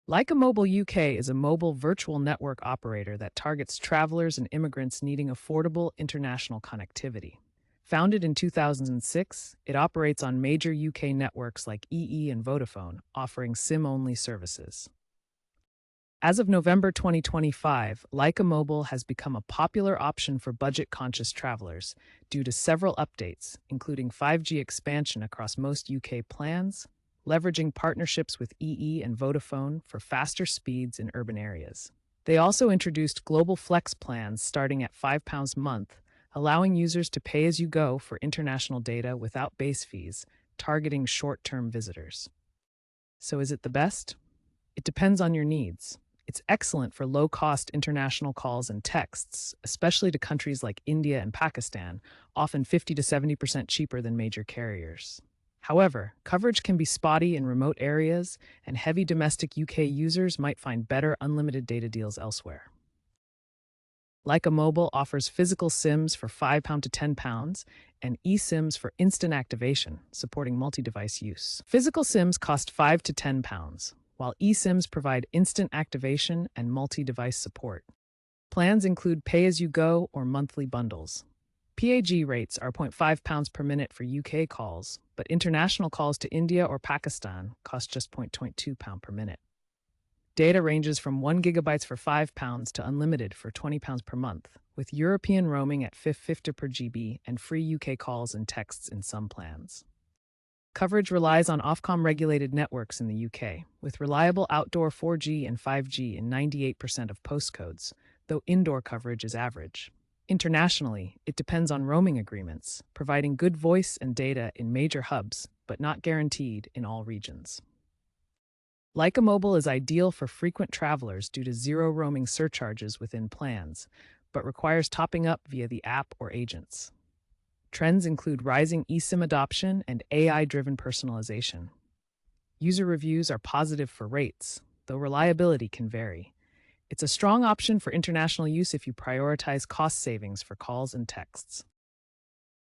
Lyca Mobile UK is a mobile virtual network operator that targets travelers and immigrants needing affordable international connectivity. Founded in 2006, it operates on major UK networks like EE and Vodafone, offering SIM-only services. As of November 2025, Lyca Mobile has become a popular option for budget-conscious travelers due to several updates, including 5G expansion across most UK plans, leveraging partnerships with EE and Vodafone for faster speeds in urban areas. They also introduced global flex plans starting at £5 a month, allowing users to pay as you go for international data without base fees, targeting short-term visitors. So is it the best? It depends on your needs. It's excellent for low-cost international calls and texts, especially to countries like India and Pakistan, often 50 to 70% cheaper than major carriers. However, coverage can be spotty in remote areas, and heavy domestic UK users might find better unlimited data deals elsewhere. Lyca Mobile offers physical SIMs for £5 to £10 and eSIMs for instant activation, supporting multi-device use. Physical SIMs cost £5 to £10, while eSIMs provide instant activation and multi-device support. Plans include pay-as-you-go or monthly bundles. PAG rates are £0.5 per minute for UK calls, but international calls to India or Pakistan cost just £0.2 per minute. Data ranges from 1 GB for £5 to unlimited for £20 per month, with European roaming at 50 per GB and free UK calls and texts in some plans. Coverage relies on Ofcom-regulated networks in the UK, with reliable outdoor 4G and 5G in 98% of postcodes, though indoor coverage is average. Internationally, it depends on roaming agreements, providing good voice and data in major hubs, but not guaranteed in all regions. Lyca Mobile is ideal for frequent travelers due to zero roaming surcharges within plans, but requires topping up via the app or agents. Trends include rising eSIM adoption and AI-driven personalization. User reviews are positive for rates, though reliability can vary. It's a strong option for international use if you prioritize cost savings for calls and texts.